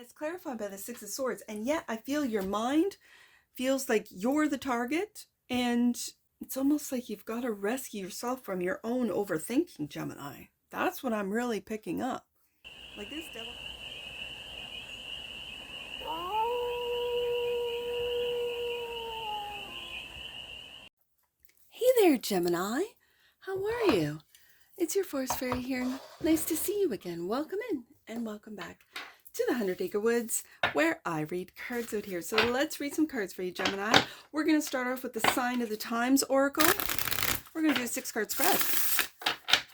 it's clarified by the Six of Swords. And yet I feel your mind feels like you're the target, and it's almost like you've got to rescue yourself from your own overthinking, Gemini. That's what I'm really picking up. Like this devil. Hey there, Gemini. How are you? It's your Forest Fairy here. Nice to see you again. Welcome in and welcome back to the 100 Acre Woods, where I read cards out here. So let's read some cards for you, Gemini. We're going to start off with the Sign of the Times Oracle. We're going to do a 6-card spread.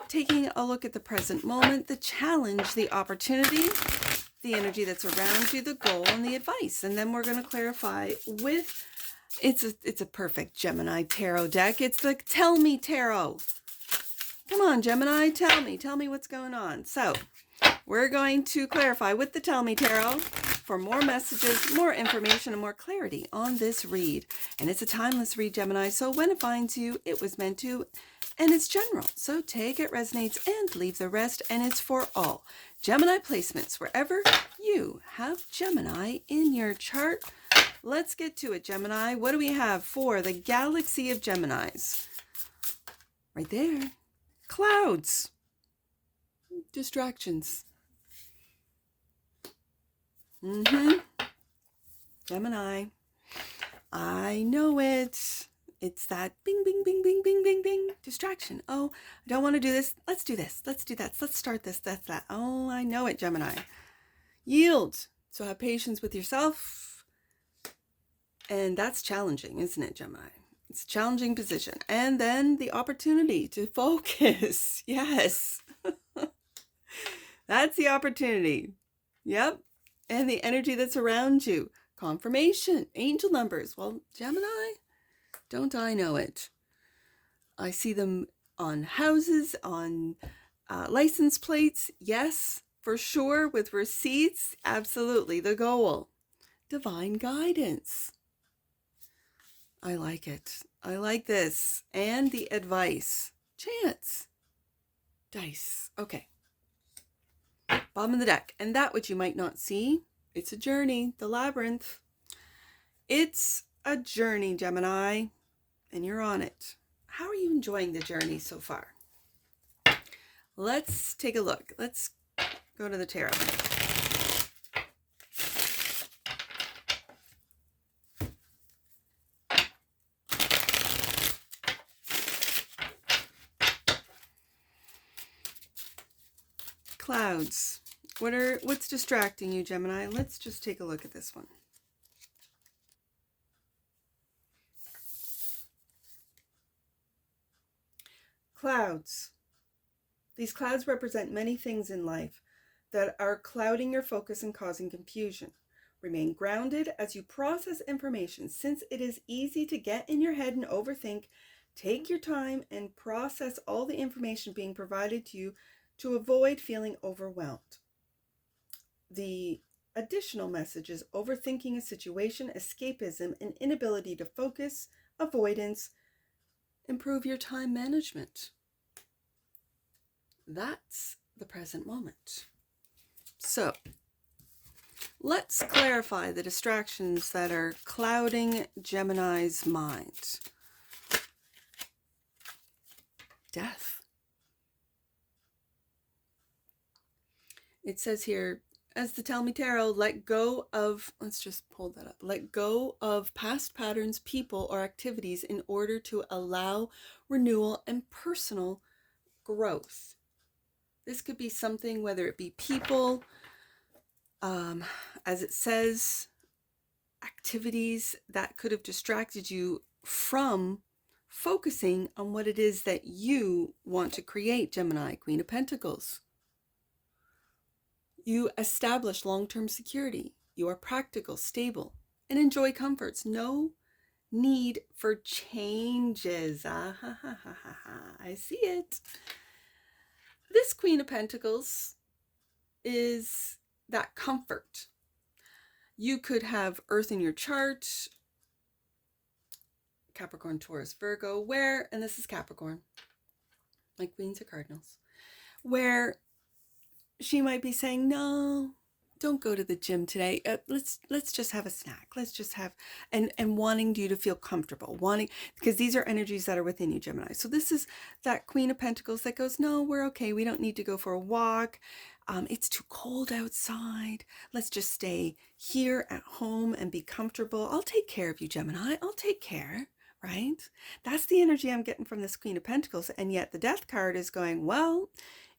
Taking a look at the present moment, the challenge, the opportunity, the energy that's around you, the goal, and the advice. And then we're going to clarify with, it's a perfect Gemini tarot deck. It's the Tell Me Tarot. Come on, Gemini, tell me what's going on. So we're going to clarify with the Tell Me Tarot for more messages, more information, and more clarity on this read. And it's a timeless read, Gemini, so when it finds you, it was meant to, and it's general. So take it resonates and leave the rest, and it's for all. Gemini placements, wherever you have Gemini in your chart. Let's get to it, Gemini. What do we have for the galaxy of Geminis? Right there. Clouds. Distractions. Gemini. I know it. It's that bing, bing, bing, bing, bing, bing, bing. Distraction. Oh, I don't want to do this. Let's do this. Let's do that. Let's start this. That's that. Oh, I know it, Gemini. Yield. So have patience with yourself. And that's challenging, isn't it, Gemini? It's a challenging position. And then the opportunity to focus. Yes. That's the opportunity. Yep. And the energy that's around you. Confirmation. Angel numbers. Well, Gemini, don't I know it? I see them on houses, on license plates. Yes, for sure. With receipts. Absolutely. The goal. Divine guidance. I like it. I like this. And the advice. Chance. Dice. Okay. Bottom of the deck. And that which you might not see, it's a journey. The labyrinth. It's a journey, Gemini. And you're on it. How are you enjoying the journey so far? Let's take a look. Let's go to the tarot. Clouds. What's distracting you, Gemini? Let's just take a look at this one. Clouds. These clouds represent many things in life that are clouding your focus and causing confusion. Remain grounded as you process information. Since it is easy to get in your head and overthink, take your time and process all the information being provided to you to avoid feeling overwhelmed. The additional message is overthinking a situation, escapism, an inability to focus, avoidance. Improve your time management. That's the present moment. So, let's clarify the distractions that are clouding Gemini's mind. Death. It says here, as the Tell Me Tarot, let go of, let's just pull that up, let go of past patterns, people, or activities in order to allow renewal and personal growth. This could be something, whether it be people, as it says, activities that could have distracted you from focusing on what it is that you want to create, Gemini, Queen of Pentacles. You establish long-term security. You are practical, stable, and enjoy comforts. No need for changes. I see it. This Queen of Pentacles is that comfort. You could have Earth in your chart, Capricorn, Taurus, Virgo, where, and this is Capricorn, like Queens or Cardinals, where she might be saying, no, don't go to the gym today. Let's just have a snack. Let's just have and wanting you to feel comfortable, wanting, because these are energies that are within you, Gemini. So this is that Queen of Pentacles that goes, no, we're okay. We don't need to go for a walk. It's too cold outside. Let's just stay here at home and be comfortable. I'll take care of you, Gemini. I'll take care. Right? That's the energy I'm getting from this Queen of Pentacles. And yet the Death card is going, well,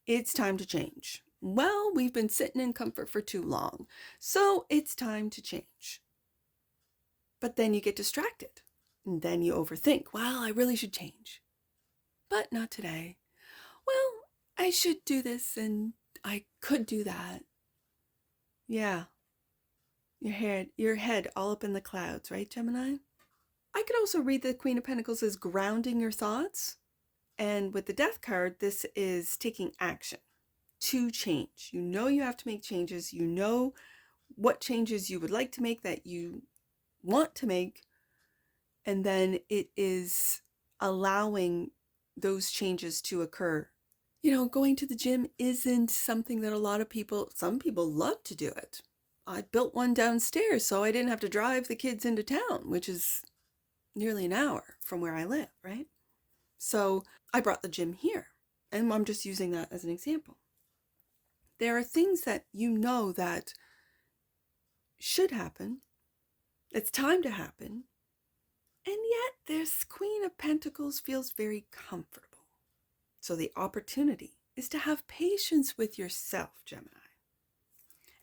it's time to change. Well, we've been sitting in comfort for too long, so it's time to change. But then you get distracted, and then you overthink, well, I really should change. But not today. Well, I should do this, and I could do that. Yeah. Your head all up in the clouds, right, Gemini? I could also read the Queen of Pentacles as grounding your thoughts. And with the Death card, this is taking action to change. You know you have to make changes. You know what changes you would like to make, that you want to make. And then it is allowing those changes to occur. You know, going to the gym isn't something that some people love to do it. I built one downstairs so I didn't have to drive the kids into town, which is nearly an hour from where I live, right? So I brought the gym here, and I'm just using that as an example. There are things that you know that should happen. It's time to happen. And yet this Queen of Pentacles feels very comfortable. So the opportunity is to have patience with yourself, Gemini.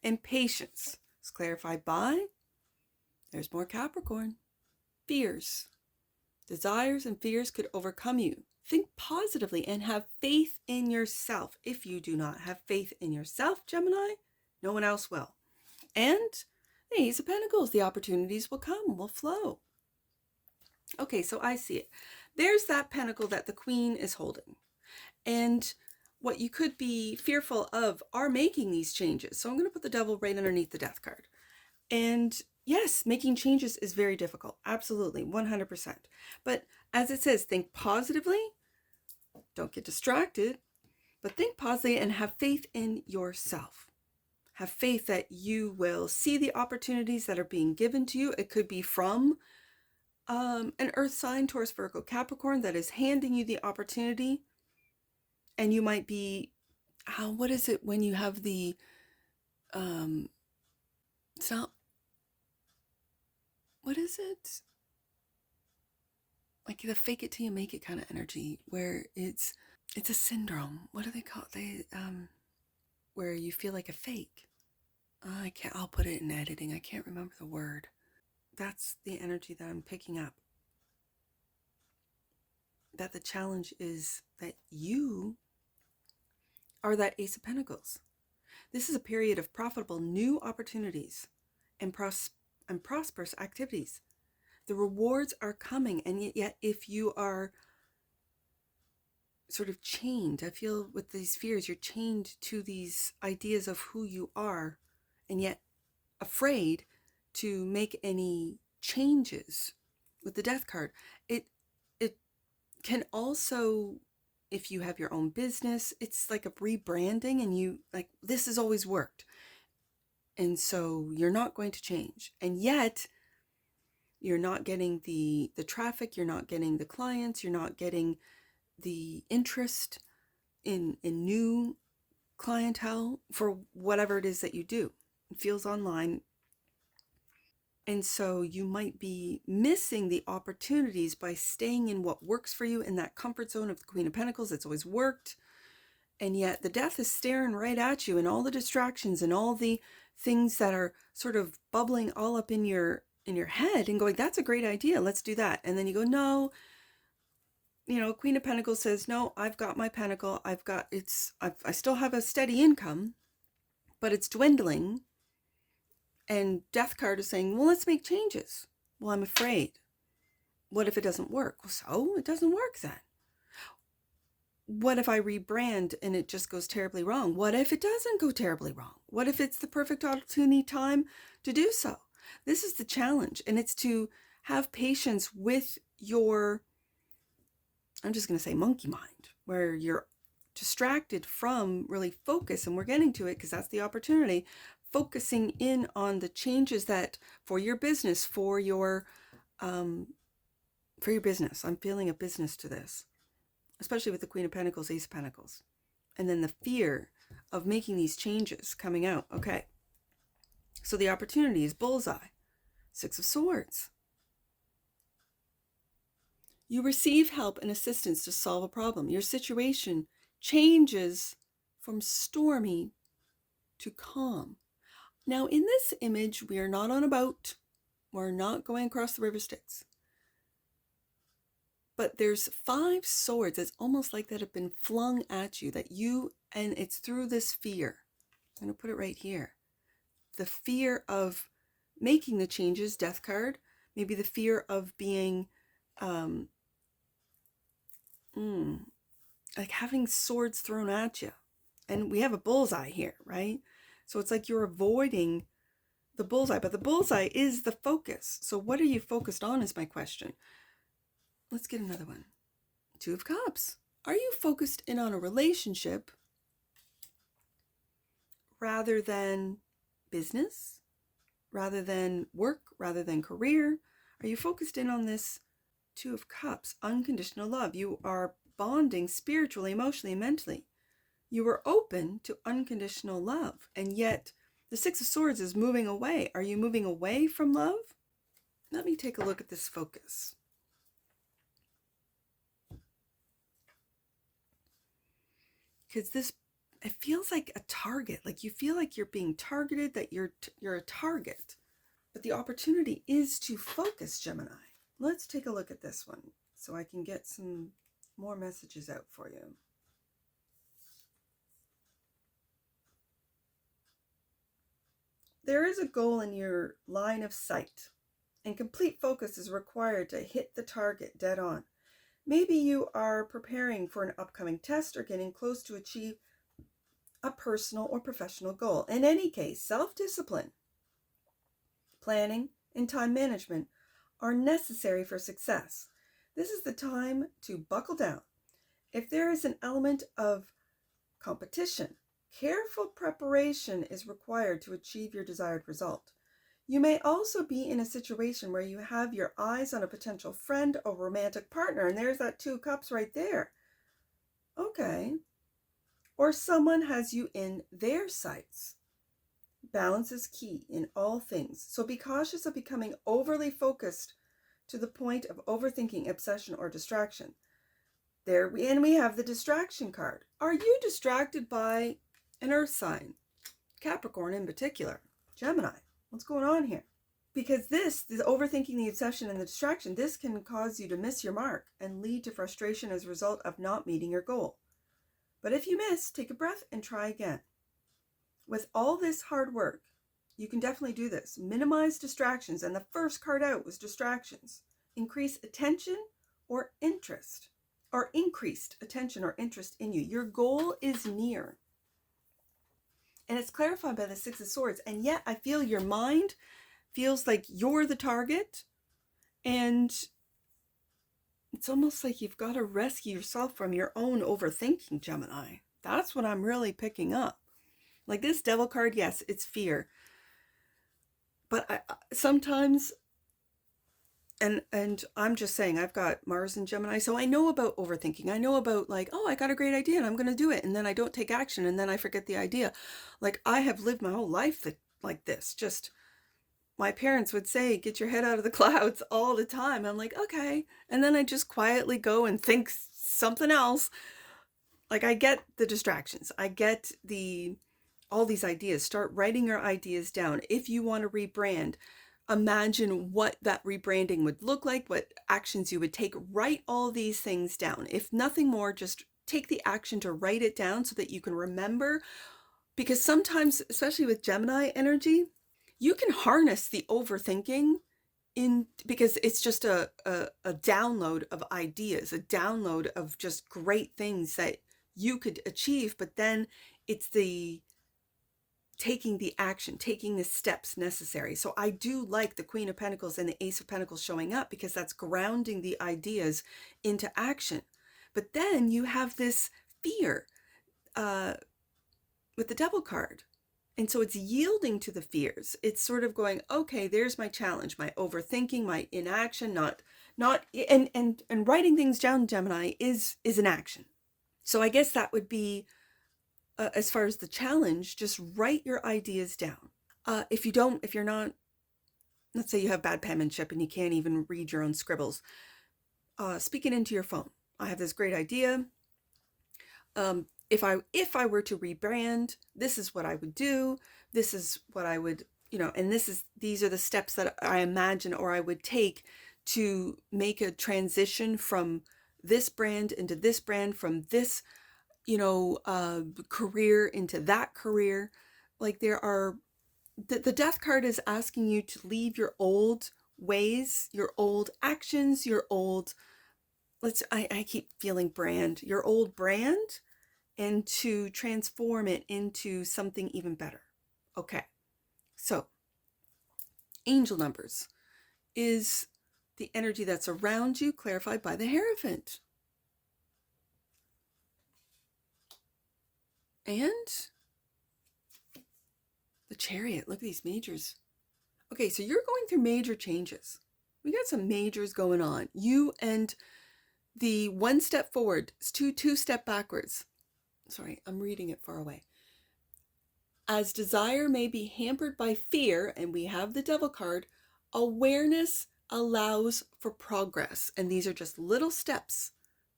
And patience is clarified by, there's more Capricorn, fears. Desires and fears could overcome you. Think positively and have faith in yourself. If you do not have faith in yourself, Gemini, no one else will. And the Ace of Pentacles, the opportunities will come, will flow. Okay, so I see it. There's that pentacle that the Queen is holding. And what you could be fearful of are making these changes. So I'm going to put the Devil right underneath the Death card. And yes, making changes is very difficult. Absolutely, 100%. But as it says, think positively. Don't get distracted, but think positively and have faith in yourself. Have faith that you will see the opportunities that are being given to you. It could be from an earth sign, Taurus, Virgo, Capricorn, that is handing you the opportunity. And you might be, what is it when you have the, it's not, what is it? Like the fake it till you make it kind of energy, where it's a syndrome. What do they call it? Where you feel like a fake. I'll put it in editing. I can't remember the word. That's the energy that I'm picking up. That the challenge is that you are that Ace of Pentacles. This is a period of profitable new opportunities and prosperous activities. The rewards are coming, and yet if you are sort of chained, I feel with these fears, you're chained to these ideas of who you are, and yet afraid to make any changes. With the Death card, it can also, if you have your own business, it's like a rebranding, and you like, this has always worked, and so you're not going to change, and yet you're not getting the traffic, you're not getting the clients, you're not getting the interest in new clientele for whatever it is that you do. It feels online. And so you might be missing the opportunities by staying in what works for you, in that comfort zone of the Queen of Pentacles. It's always worked. And yet the Death is staring right at you, and all the distractions and all the things that are sort of bubbling all up in your head and going, that's a great idea, let's do that. And then you go, no, Queen of Pentacles says, no, I've got my pentacle. I still have a steady income, but it's dwindling. And Death card is saying, well, let's make changes. Well, I'm afraid. What if it doesn't work? Well, so it doesn't work then. What if I rebrand and it just goes terribly wrong? What if it doesn't go terribly wrong? What if it's the perfect opportunity time to do so? This is the challenge, and it's to have patience with your, I'm just going to say monkey mind, where you're distracted from really focus, and we're getting to it because that's the opportunity, focusing in on the changes that for your business, for your business. I'm feeling a business to this, especially with the Queen of Pentacles, Ace of Pentacles. And then the fear of making these changes coming out. Okay. So the opportunity is bullseye. Six of Swords. You receive help and assistance to solve a problem. Your situation changes from stormy to calm. Now, in this image, we are not on a boat. We're not going across the river Styx. But there's 5 swords. It's almost like that have been flung at you, and it's through this fear. I'm going to put it right here. The fear of making the changes, Death card. Maybe the fear of being, like having swords thrown at you. And we have a bullseye here, right? So it's like you're avoiding the bullseye, but the bullseye is the focus. So what are you focused on is my question. Let's get another one. 2 of Cups. Are you focused in on a relationship rather than business, rather than work, rather than career? Are you focused in on this 2 of Cups, unconditional love? You are bonding spiritually, emotionally, and mentally. You are open to unconditional love, and yet the 6 of Swords is moving away. Are you moving away from love? Let me take a look at this focus. Because it feels like a target, like you feel like you're being targeted, that you're a target. But the opportunity is to focus, Gemini. Let's take a look at this one so I can get some more messages out for you. There is a goal in your line of sight, and complete focus is required to hit the target dead on. Maybe you are preparing for an upcoming test or getting close to achieve a personal or professional goal. In any case, self-discipline, planning, and time management are necessary for success. This is the time to buckle down. If there is an element of competition, careful preparation is required to achieve your desired result. You may also be in a situation where you have your eyes on a potential friend or romantic partner, and there's that 2 cups right there. Okay. Or someone has you in their sights. Balance is key in all things, so be cautious of becoming overly focused to the point of overthinking, obsession, or distraction. We have the distraction card. Are you distracted by an earth sign? Capricorn in particular. Gemini. What's going on here? Because the overthinking, the obsession, and the distraction, this can cause you to miss your mark and lead to frustration as a result of not meeting your goal. But if you miss, take a breath and try again. With all this hard work, you can definitely do this. Minimize distractions, and the first card out was distractions. Increase attention or interest, or increased attention or interest in you. Your goal is near. And it's clarified by the 6 of Swords. And yet I feel your mind feels like you're the target. And it's almost like you've got to rescue yourself from your own overthinking, Gemini. That's what I'm really picking up. Like this Devil card, yes, it's fear. But sometimes, and I'm just saying, I've got Mars and Gemini, so I know about overthinking. I know about like, oh, I got a great idea and I'm going to do it. And then I don't take action and then I forget the idea. Like I have lived my whole life like this. Just my parents would say, get your head out of the clouds all the time. I'm like, okay. And then I just quietly go and think something else. Like I get the distractions. I get all these ideas. Start writing your ideas down. If you want to rebrand, imagine what that rebranding would look like, what actions you would take. Write all these things down. If nothing more, just take the action to write it down so that you can remember. Because sometimes, especially with Gemini energy, you can harness the overthinking because it's just a download of ideas, a download of just great things that you could achieve. But then it's the taking the action, taking the steps necessary. So I do like the Queen of Pentacles and the Ace of Pentacles showing up because that's grounding the ideas into action. But then you have this fear with the Devil card. And so it's yielding to the fears. It's sort of going, okay, there's my challenge, my overthinking, my inaction, not and writing things down, Gemini, is an action. So I guess that would be, as far as the challenge, just write your ideas down. If you're not, let's say you have bad penmanship and you can't even read your own scribbles, speak it into your phone. I have this great idea. If I were to rebrand, this is what I would do. This is what I would, and these are the steps that I imagine or I would take to make a transition from this brand into this brand, from this, career into that career. Like the death card is asking you to leave your old ways, your old actions, your old, I keep feeling brand, your old brand, and to transform it into something even better. Okay, so angel numbers is the energy that's around you, clarified by the Hierophant. And the Chariot. Look at these majors. Okay, so you're going through major changes. We got some majors going on. You and the one step forward, two step backwards. Sorry, I'm reading it far away. As desire may be hampered by fear, and we have the Devil card, awareness allows for progress. And these are just little steps,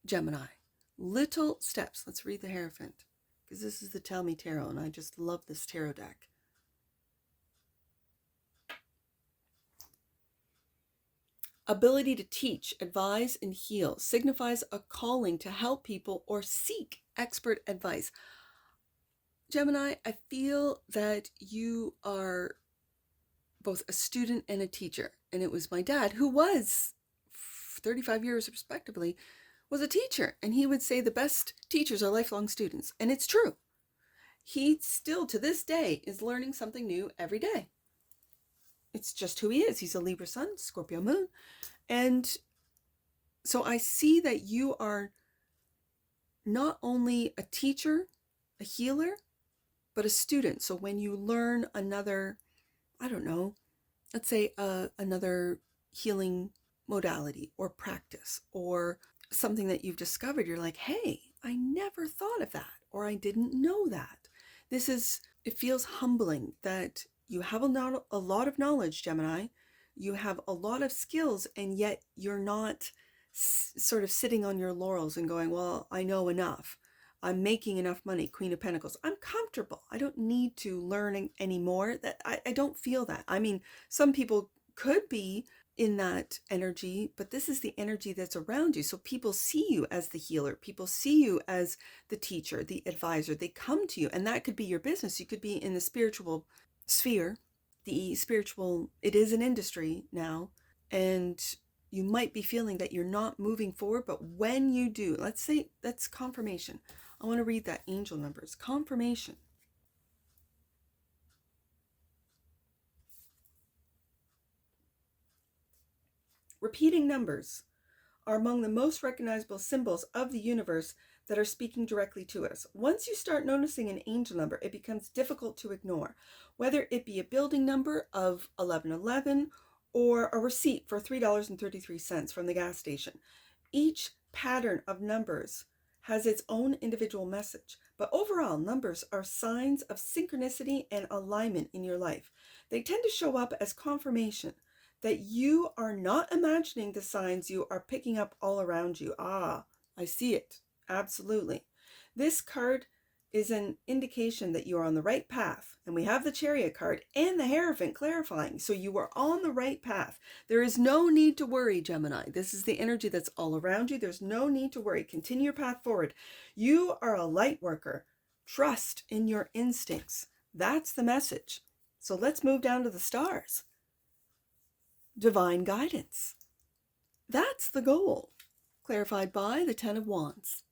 Gemini. Little steps. Let's read the Hierophant, because this is the Tell Me Tarot, and I just love this tarot deck. Ability to teach, advise, and heal signifies a calling to help people or seek expert advice. Gemini, I feel that you are both a student and a teacher. And it was my dad, who was 35 years respectively, was a teacher. And he would say the best teachers are lifelong students. And it's true. He still, to this day, is learning something new every day. It's just who he is. He's a Libra sun, Scorpio moon. And so I see that you are not only a teacher, a healer, but a student. So when you learn another, I don't know, let's say another healing modality or practice or something that you've discovered, you're like, hey, I never thought of that, or I didn't know that. It feels humbling that you have a lot of knowledge, Gemini. You have a lot of skills, and yet you're not sort of sitting on your laurels and going, well, I know enough. I'm making enough money, Queen of Pentacles. I'm comfortable. I don't need to learn anymore. That I don't feel that. I mean, some people could be in that energy, but this is the energy that's around you. So people see you as the healer. People see you as the teacher, the advisor. They come to you, and that could be your business. You could be in the spiritual sphere. It is an industry now, and you might be feeling that you're not moving forward, but when you do, let's say that's confirmation. I want to read that angel numbers. Confirmation. Repeating numbers are among the most recognizable symbols of the universe that are speaking directly to us. Once you start noticing an angel number, it becomes difficult to ignore, whether it be a building number of 1111 or a receipt for $3.33 from the gas station. Each pattern of numbers has its own individual message, but overall, numbers are signs of synchronicity and alignment in your life. They tend to show up as confirmation that you are not imagining the signs you are picking up all around you. Ah, I see it. Absolutely. This card is an indication that you are on the right path. And we have the Chariot card and the Hierophant clarifying. So you are on the right path. There is no need to worry, Gemini. This is the energy that's all around you. There's no need to worry. Continue your path forward. You are a light worker. Trust in your instincts. That's the message. So let's move down to the stars. Divine guidance. That's the goal. Clarified by the Ten of Wands.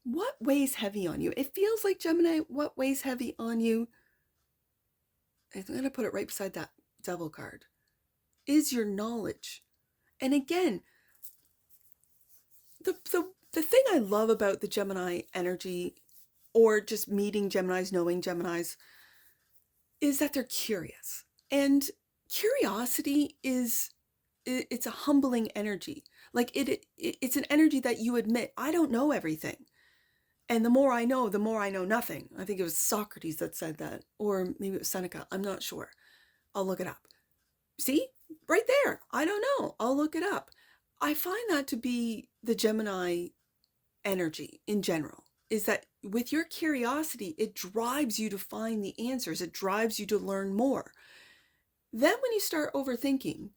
What weighs heavy on you? It feels like, Gemini, what weighs heavy on you, I'm going to put it right beside that Devil card, is your knowledge. And again, the thing I love about the Gemini energy, or just meeting Geminis, knowing Geminis, is that they're curious. And curiosity it's a humbling energy. Like it's an energy that you admit, I don't know everything. And the more I know nothing. I think it was Socrates that said that, or maybe it was Seneca. I'm not sure. I'll look it up. See, right there. I don't know. I'll look it up. I find that to be the Gemini energy in general, is that with your curiosity, it drives you to find the answers. It drives you to learn more. Then when you start overthinking,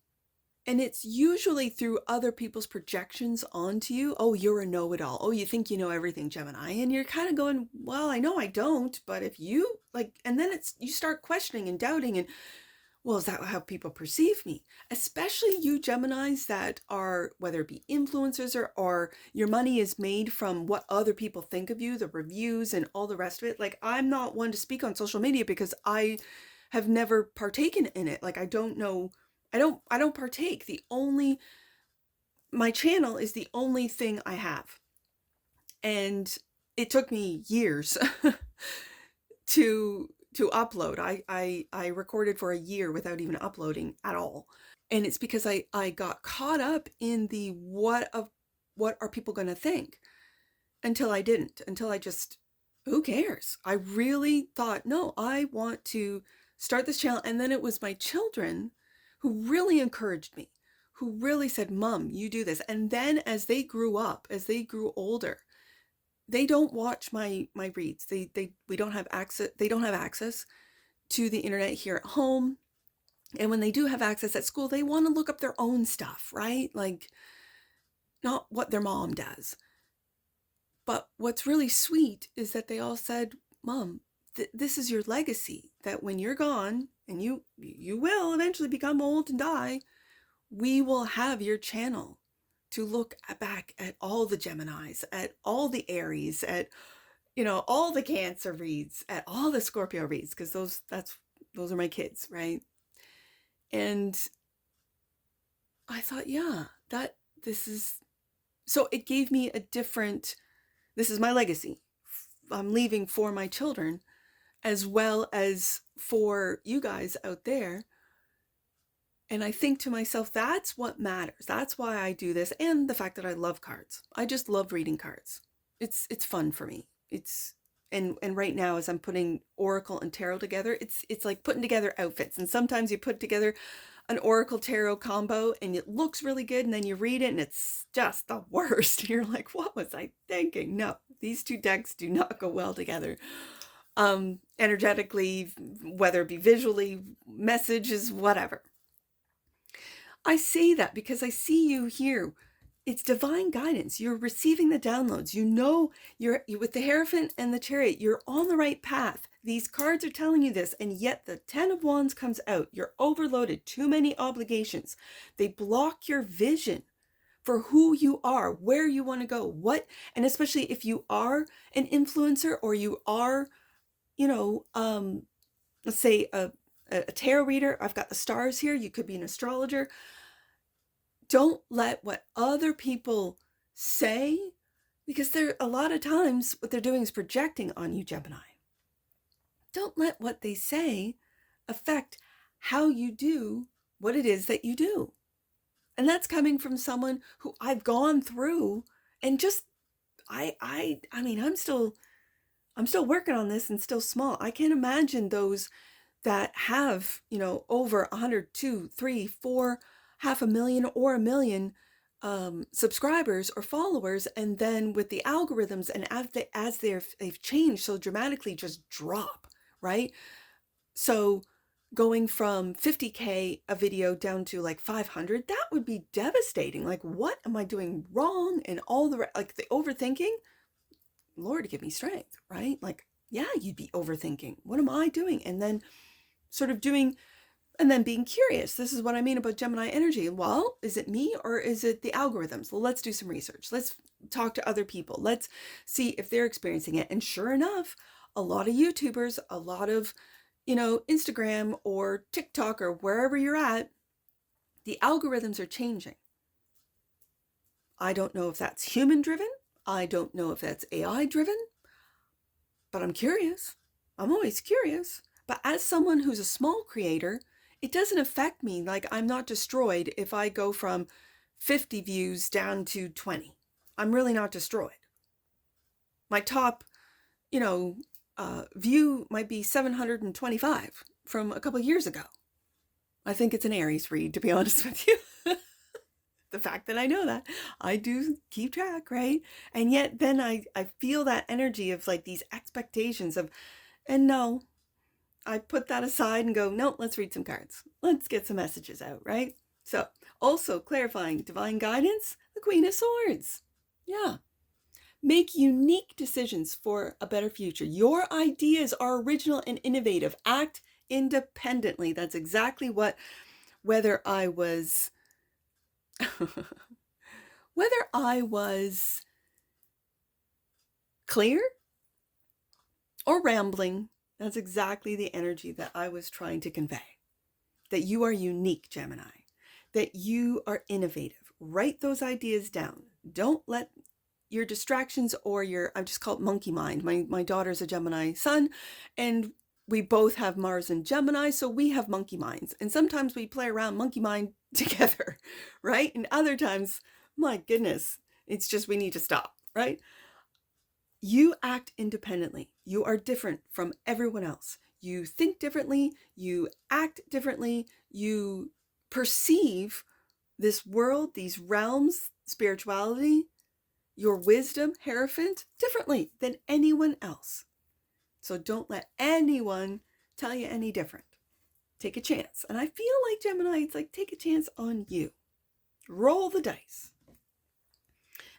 and it's usually through other people's projections onto you. Oh, you're a know-it-all. Oh, you think you know everything, Gemini. And you're kind of going, well, I know I don't, but if you like, and then you start questioning and doubting and, well, is that how people perceive me? Especially you Geminis that are, whether it be influencers or your money is made from what other people think of you, the reviews and all the rest of it. Like, I'm not one to speak on social media because I have never partaken in it. Like, I don't know. I don't partake. My channel is the only thing I have. And it took me years to upload. I recorded for a year without even uploading at all. And it's because I got caught up in the what are people going to think until I didn't, until I just, who cares? I really thought, no, I want to start this channel. And then it was my children who really encouraged me, who really said, Mom, you do this. And then as they grew up, as they grew older, they don't watch my reads. We don't have access. They don't have access to the internet here at home. And when they do have access at school, they want to look up their own stuff, right? Like, not what their mom does. But what's really sweet is that they all said, Mom, this is your legacy, that when you're gone, and you will eventually become old and die, we will have your channel to look back at all the Geminis, at all the Aries, at, all the Cancer reads, at all the Scorpio reads, because those are my kids, right? And I thought, yeah, so it gave me this is my legacy. I'm leaving for my children, as well as for you guys out there. And I think to myself, that's what matters. That's why I do this. And the fact that I love cards. I just love reading cards. It's fun for me. And right now, as I'm putting Oracle and Tarot together, it's like putting together outfits. And sometimes you put together an Oracle Tarot combo and it looks really good. And then you read it and it's just the worst. You're like, what was I thinking? No, these two decks do not go well together. Energetically, whether it be visually, messages, whatever. I say that because I see you here. It's divine guidance. You're receiving the downloads. You're with the Hierophant and the Chariot. You're on the right path. These cards are telling you this, and yet the Ten of Wands comes out. You're overloaded. Too many obligations. They block your vision for who you are, where you want to go, and especially if you are an influencer or you are, let's say a tarot reader. I've got the stars here. You could be an astrologer. Don't let what other people say, because a lot of times what they're doing is projecting on you, Gemini. Don't let what they say affect how you do what it is that you do. And that's coming from someone who I've gone through and just, I mean, I'm still working on this and still small. I can't imagine those that have, over 100, 2, 3, 4, 500,000 or 1 million subscribers or followers, and then with the algorithms and as they've changed so dramatically, just drop, right? So going from 50K a video down to like 500, that would be devastating. Like, what am I doing wrong? And all the overthinking. Lord, give me strength, right? Like, yeah, you'd be overthinking. What am I doing? And then sort of and then being curious. This is what I mean about Gemini energy. Well, is it me or is it the algorithms? Well, let's do some research. Let's talk to other people. Let's see if they're experiencing it. And sure enough, a lot of YouTubers, a lot of, Instagram or TikTok or wherever you're at, the algorithms are changing. I don't know if that's human driven. I don't know if that's AI driven, but I'm curious. I'm always curious. But as someone who's a small creator, it doesn't affect me. Like, I'm not destroyed if I go from 50 views down to 20. I'm really not destroyed. My top, view might be 725 from a couple of years ago. I think it's an Aries read, to be honest with you. The fact that I know that, I do keep track, right? And yet then I feel that energy of like these expectations of, and no, I put that aside and go, no, let's read some cards. Let's get some messages out, right? So also clarifying divine guidance, the Queen of Swords. Yeah. Make unique decisions for a better future. Your ideas are original and innovative. Act independently. That's exactly what, whether I was clear or rambling, that's exactly the energy that I was trying to convey. That you are unique, Gemini. That you are innovative. Write those ideas down. Don't let your distractions or I just call it monkey mind. My daughter's a Gemini sun, and we both have Mars and Gemini, so we have monkey minds. And sometimes we play around monkey mind together, right? And other times, my goodness, it's just we need to stop, right? You act independently. You are different from everyone else. You think differently, you act differently, you perceive this world, these realms, spirituality, your wisdom, Hierophant, differently than anyone else. So don't let anyone tell you any different. Take a chance. And I feel like Gemini, it's like take a chance on you. Roll the dice.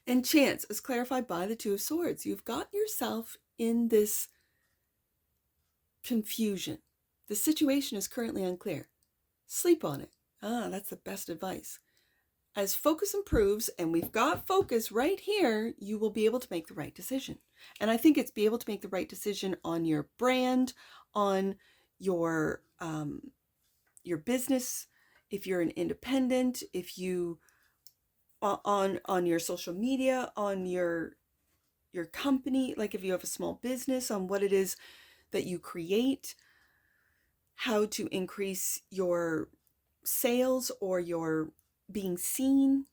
And chance is clarified by the Two of Swords. You've got yourself in this confusion. The situation is currently unclear. Sleep on it. That's the best advice. As focus improves, and we've got focus right here, you will be able to make the right decision. And I think it's be able to make the right decision on your brand, on your business, if you're an independent, if you on your social media, on your company, like if you have a small business, on what it is that you create, how to increase your sales or your being seen.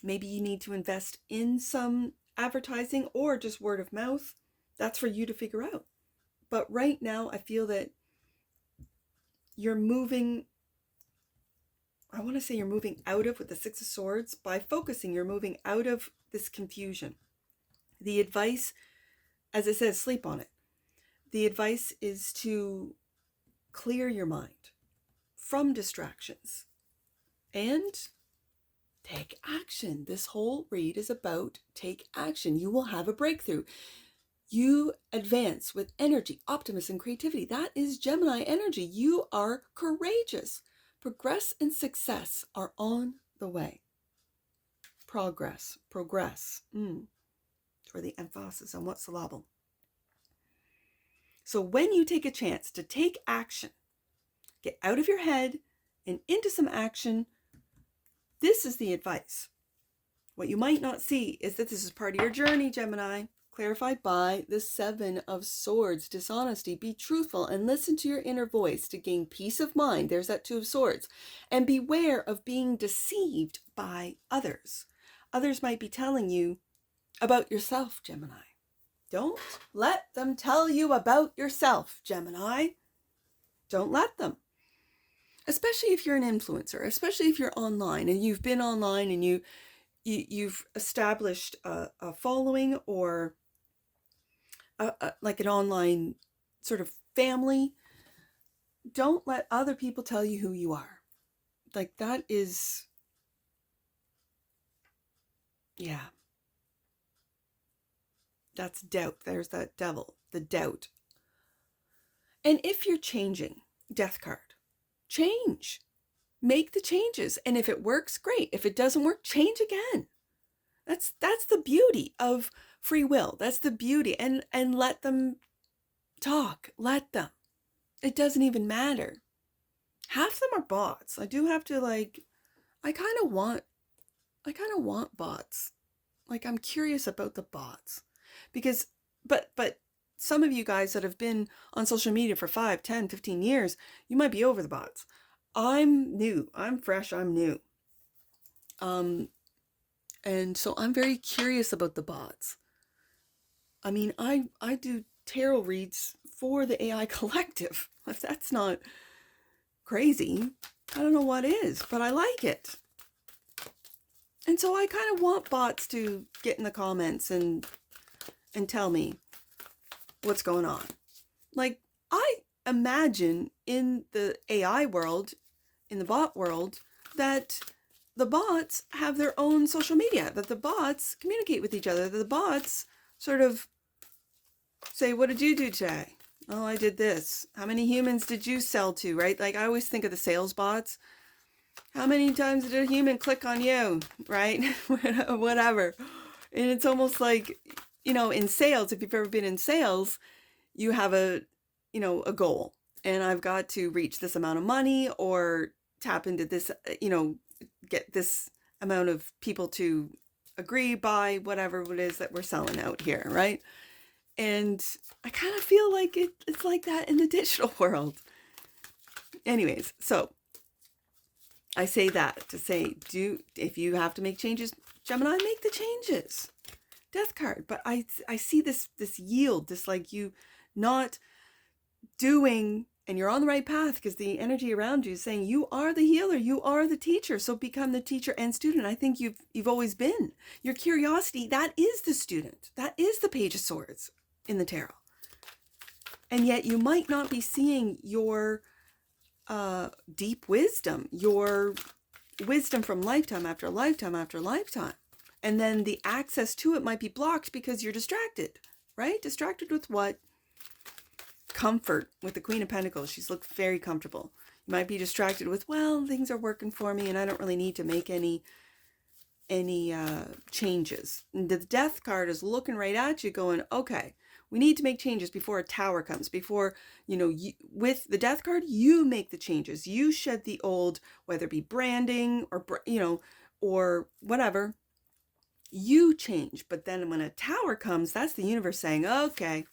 Maybe you need to invest in some advertising or just word of mouth. That's for you to figure out. But right now, I feel that you're moving, I want to say you're moving out of, with the Six of Swords, by focusing, you're moving out of this confusion. The advice, as it says, sleep on it. The advice is to clear your mind from distractions and take action. This whole read is about take action. You will have a breakthrough. You advance with energy, optimism, and creativity. That is Gemini energy. You are courageous. Progress and success are on the way. Progress. For the emphasis on what syllable. So when you take a chance to take action, get out of your head and into some action, this is the advice. What you might not see is that this is part of your journey, Gemini, clarified by the Seven of Swords, dishonesty. Be truthful and listen to your inner voice to gain peace of mind. There's that Two of Swords. And beware of being deceived by others. Others might be telling you about yourself, Gemini. Don't let them tell you about yourself, Gemini. Don't let them. Especially if you're an influencer, especially if you're online and you've been online and you've established a following or like an online sort of family. Don't let other people tell you who you are. Like that is, yeah. That's doubt. There's that devil, the doubt. And if you're changing, death card, change. Make the changes. And if it works, great. If it doesn't work, change again. That's the beauty of free will. That's the beauty. And let them talk. Let them. It doesn't even matter. Half of them are bots. I do have to I kind of want bots. Like I'm curious about the bots. Because but some of you guys that have been on social media for 5, 10, 15 years, you might be over the bots. I'm new. I'm fresh. I'm new. And so I'm very curious about the bots. I mean, I do tarot reads for the AI collective. If that's not crazy, I don't know what is, but I like it. And so I kind of want bots to get in the comments and tell me what's going on. Like, I imagine in the AI world, in the bot world, that the bots have their own social media, that the bots communicate with each other, that the bots sort of say, what did you do today? Oh, I did this. How many humans did you sell to, right? Like, I always think of the sales bots. How many times did a human click on you, right? Whatever. And it's almost like, you know, in sales, if you've ever been in sales, you have a goal. And I've got to reach this amount of money or tap into this, get this amount of people to agree, buy whatever it is that we're selling out here, right? And I kind of feel like it's like that in the digital world. Anyways, so I say that to say, if you have to make changes, Gemini, make the changes. Death card. But I see this yield, this like you not doing, and you're on the right path because the energy around you is saying you are the healer, you are the teacher. So become the teacher and student. I think you've always been. Your curiosity, that is the student. That is the Page of Swords in the tarot. And yet you might not be seeing your deep wisdom, your wisdom from lifetime after lifetime after lifetime. And then the access to it might be blocked because you're distracted, right? Distracted with what? Comfort with the Queen of Pentacles. She's looked very comfortable. You might be distracted with, well, things are working for me and I don't really need to make any changes. And the Death card is looking right at you going, okay, we need to make changes before a tower comes, before, with the Death card, you make the changes. You shed the old, whether it be branding or, or whatever, you change. But then when a tower comes, that's the universe saying, okay,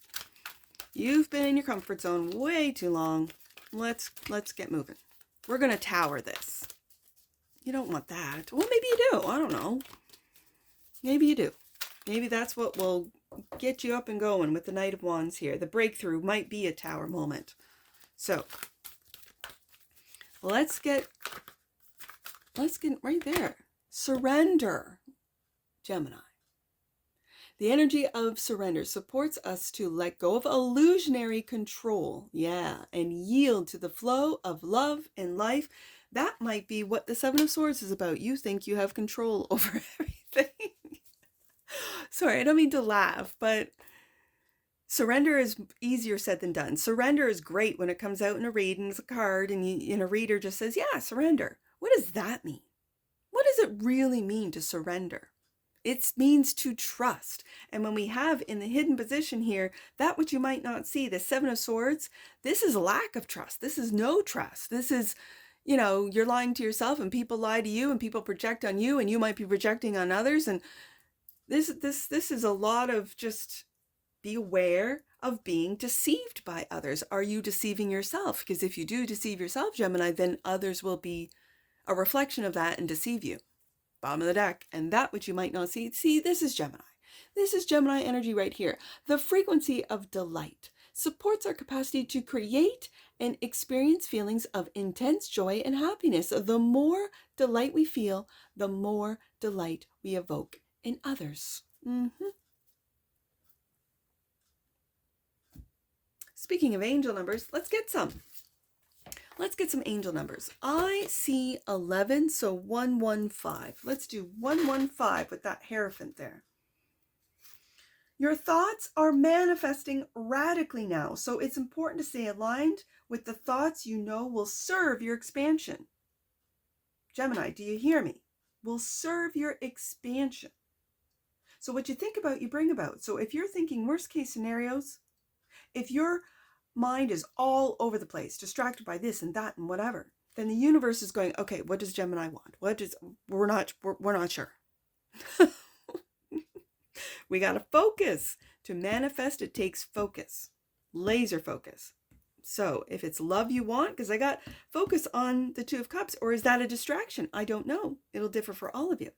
you've been in your comfort zone way too long. Let's get moving. We're going to tower this. You don't want that. Well, maybe you do. I don't know. Maybe you do. Maybe that's what will get you up and going with the Knight of Wands here. The breakthrough might be a tower moment. So let's get right there. Surrender, Gemini. The energy of surrender supports us to let go of illusionary control. Yeah, and yield to the flow of love and life. That might be what the Seven of Swords is about. You think you have control over everything. Sorry, I don't mean to laugh, but surrender is easier said than done. Surrender is great when it comes out in a read and it's a card and a reader just says, yeah, surrender. What does that mean? What does it really mean to surrender? It means to trust. And when we have in the hidden position here, that which you might not see, the Seven of Swords, this is lack of trust. This is no trust. This is, you're lying to yourself and people lie to you and people project on you and you might be projecting on others. And this is a lot of just be aware of being deceived by others. Are you deceiving yourself? Because if you do deceive yourself, Gemini, then others will be a reflection of that and deceive you. Bottom of the deck. And that which you might not see. See, this is Gemini. This is Gemini energy right here. The frequency of delight supports our capacity to create and experience feelings of intense joy and happiness. The more delight we feel, the more delight we evoke in others. Speaking of angel numbers, let's get some. Let's get some angel numbers. I see 11, so 115. Let's do 115 with that Hierophant there. Your thoughts are manifesting radically now, so it's important to stay aligned with the thoughts you know will serve your expansion. Gemini, do you hear me? Will serve your expansion. So what you think about, you bring about. So if you're thinking worst case scenarios, if your mind is all over the place, distracted by this and that and whatever, then the universe is going, okay, what does Gemini want? We're not sure. We got to focus To manifest, it takes focus, laser focus. So if it's love you want, because I got focus on the Two of Cups, or is that a distraction? I don't know. It'll differ for all of you.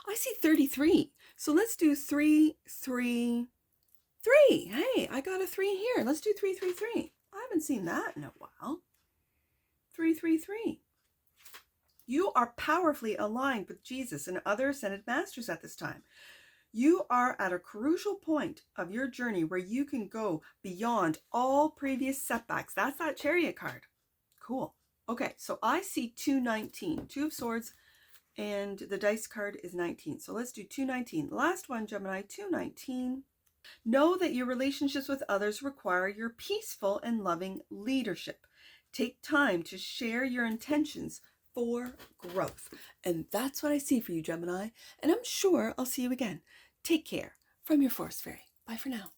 I see 33. So let's do 3, 3, 3. Hey, I got a 3 here. Let's do 3, 3, 3. I haven't seen that in a while. 3, 3, 3. You are powerfully aligned with Jesus and other ascended masters at this time. You are at a crucial point of your journey where you can go beyond all previous setbacks. That's that Chariot card. Cool. Okay, so I see 219. 2 of Swords, and the dice card is 19. So let's do 219. Last one, Gemini, 219. Know that your relationships with others require your peaceful and loving leadership. Take time to share your intentions for growth. And that's what I see for you, Gemini. And I'm sure I'll see you again. Take care from your Force Fairy. Bye for now.